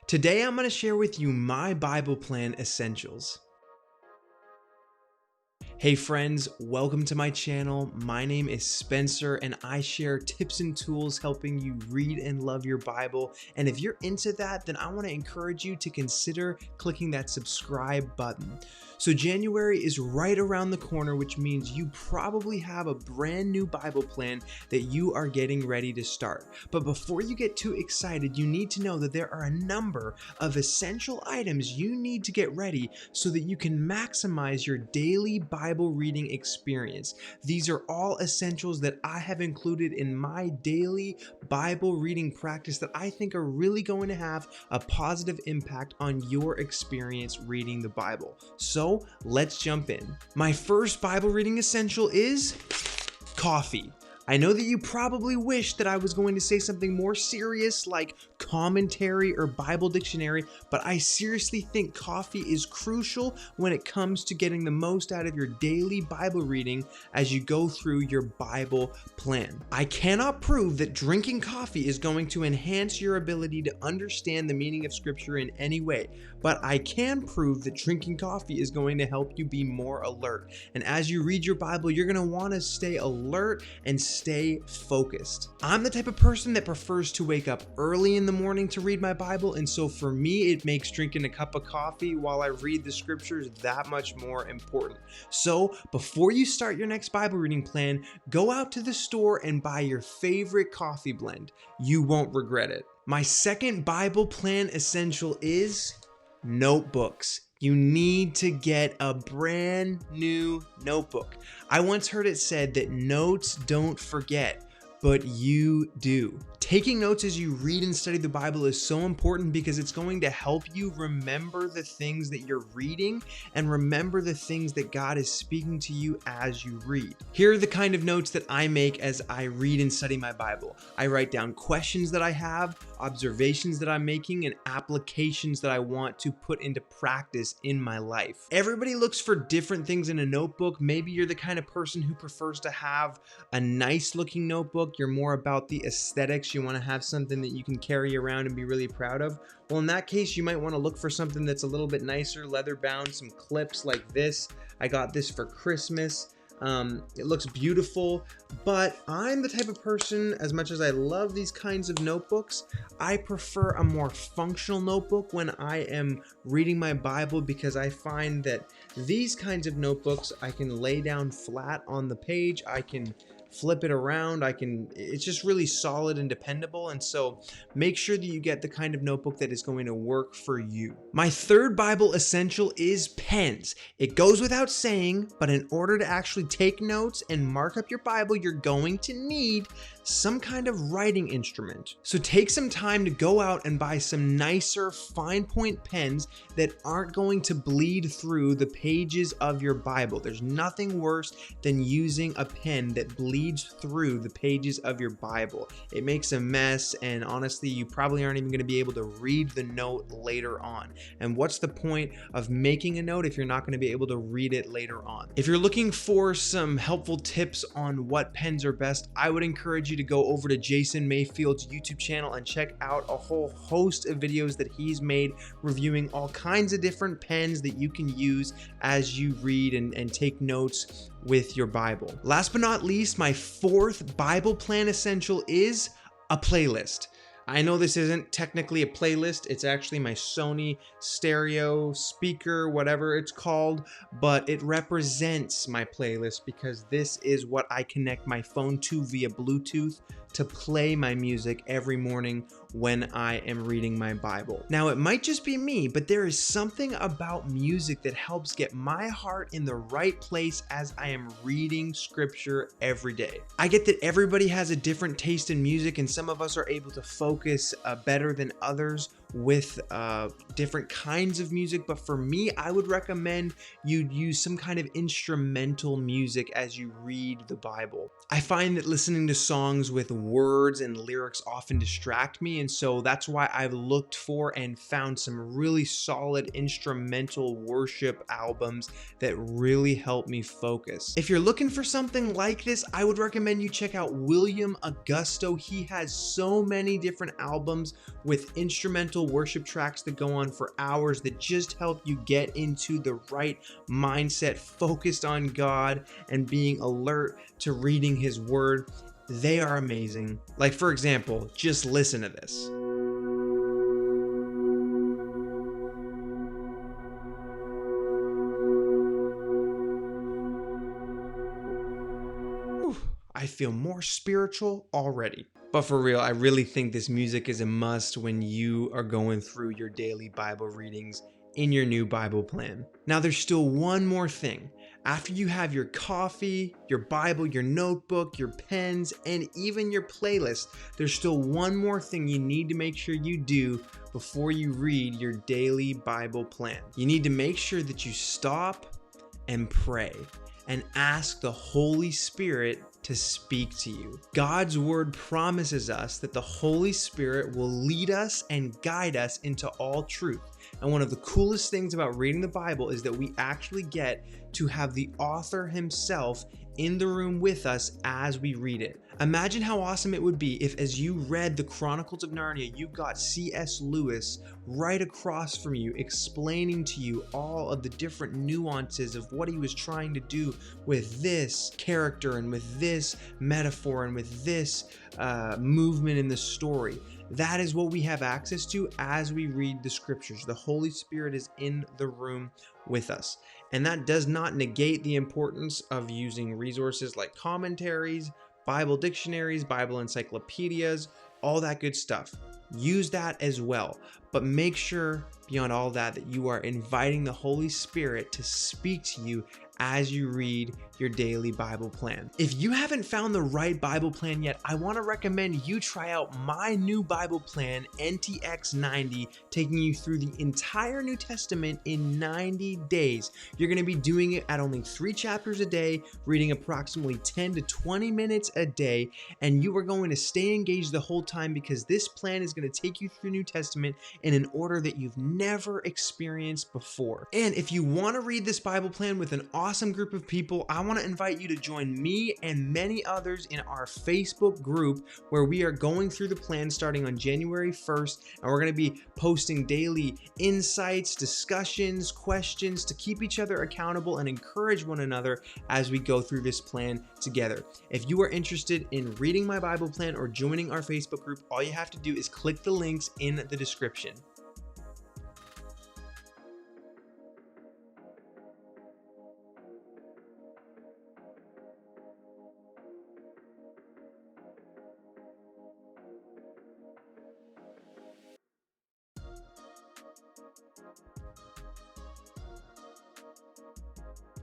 Today I'm going to share with you my Bible plan essentials. Hey friends, welcome to my channel. My name is Spencer and I share tips and tools helping you read and love your Bible. And if you're into that, then I want to encourage you to consider clicking that subscribe button. So January is right around the corner, which means you probably have a brand new Bible plan that you are getting ready to start. But before you get too excited, you need to know that there are a number of essential items you need to get ready so that you can maximize your daily Bible reading experience. These are all essentials that I have included in my daily Bible reading practice that I think are really going to have a positive impact on your experience reading the Bible. So let's jump in. My first Bible reading essential is coffee. I know that you probably wish that I was going to say something more serious like commentary or Bible dictionary, but I seriously think coffee is crucial when it comes to getting the most out of your daily Bible reading as you go through your Bible plan. I cannot prove that drinking coffee is going to enhance your ability to understand the meaning of Scripture in any way, but I can prove that drinking coffee is going to help you be more alert. And as you read your Bible, you're going to want to stay alert and stay focused. I'm the type of person that prefers to wake up early in the morning to read my Bible, and so for me it makes drinking a cup of coffee while I read the scriptures that much more important. So before you start your next Bible reading plan, go out to the store and buy your favorite coffee blend. You won't regret it. My second Bible plan essential is notebooks. You need to get a brand new notebook. I once heard it said that notes don't forget, but you do. Taking notes as you read and study the Bible is so important because it's going to help you remember the things that you're reading and remember the things that God is speaking to you as you read. Here are the kind of notes that I make as I read and study my Bible. I write down questions that I have, observations that I'm making, and applications that I want to put into practice in my life. Everybody looks for different things in a notebook. Maybe you're the kind of person who prefers to have a nice looking notebook. You're more about the aesthetics. You want to have something that you can carry around and be really proud of. Well, in that case, you might want to look for something that's a little bit nicer, leather bound, some clips like this. I got this for Christmas. It looks beautiful, but I'm the type of person, as much as I love these kinds of notebooks, I prefer a more functional notebook when I am reading my Bible, because I find that these kinds of notebooks I can lay down flat on the page, I can flip it around, it's just really solid and dependable. And so make sure that you get the kind of notebook that is going to work for you. My third Bible essential is pens. It goes without saying, but in order to actually take notes and mark up your Bible, you're going to need some kind of writing instrument. So take some time to go out and buy some nicer fine point pens that aren't going to bleed through the pages of your Bible. There's nothing worse than using a pen that bleeds through the pages of your Bible. It makes a mess, and honestly, you probably aren't even going to be able to read the note later on. And what's the point of making a note if you're not going to be able to read it later on? If you're looking for some helpful tips on what pens are best, I would encourage you to go over to Jason Mayfield's YouTube channel and check out a whole host of videos that he's made reviewing all kinds of different pens that you can use as you read and take notes with your Bible. Last but not least, my fourth Bible plan essential is a playlist. I know this isn't technically a playlist, it's actually my Sony stereo speaker, whatever it's called, but it represents my playlist because this is what I connect my phone to via Bluetooth to play my music every morning when I am reading my Bible. Now, it might just be me, but there is something about music that helps get my heart in the right place as I am reading scripture every day. I get that everybody has a different taste in music, and some of us are able to focus better than others with different kinds of music, but for me, I would recommend you use some kind of instrumental music as you read the Bible. I find that listening to songs with words and lyrics often distract me, and so that's why I've looked for and found some really solid instrumental worship albums that really help me focus. If you're looking for something like this, I would recommend you check out William Augusto. He has so many different albums with instrumental instrumental worship tracks that go on for hours that just help you get into the right mindset, focused on God and being alert to reading His Word. They are amazing. Like, for example, just listen to this. I feel more spiritual already. But for real, I really think this music is a must when you are going through your daily Bible readings in your new Bible plan. Now, there's still one more thing. After you have your coffee, your Bible, your notebook, your pens, and even your playlist, there's still one more thing you need to make sure you do before you read your daily Bible plan. You need to make sure that you stop and pray and ask the Holy Spirit to speak to you. God's word promises us that the Holy Spirit will lead us and guide us into all truth. And one of the coolest things about reading the Bible is that we actually get to have the author himself in the room with us as we read it. Imagine how awesome it would be if, as you read the Chronicles of Narnia, you got C.S. Lewis right across from you, explaining to you all of the different nuances of what he was trying to do with this character and with this metaphor and with this movement in the story. That is what we have access to as we read the scriptures. The Holy Spirit is in the room with us. And that does not negate the importance of using resources like commentaries, Bible dictionaries, Bible encyclopedias, all that good stuff. Use that as well. But make sure beyond all that you are inviting the Holy Spirit to speak to you as you read your daily Bible plan. If you haven't found the right Bible plan yet, I want to recommend you try out my new Bible plan, NTX 90, taking you through the entire New Testament in 90 days. You're going to be doing it at only 3 chapters a day, reading approximately 10 to 20 minutes a day, and you are going to stay engaged the whole time because this plan is going to take you through New Testament in an order that you've never experienced before. And if you want to read this Bible plan with an awesome group of people, I want to invite you to join me and many others in our Facebook group where we are going through the plan starting on January 1st, and we're going to be posting daily insights, discussions, questions to keep each other accountable and encourage one another as we go through this plan together. If you are interested in reading my Bible plan or joining our Facebook group, all you have to do is click the links in the description.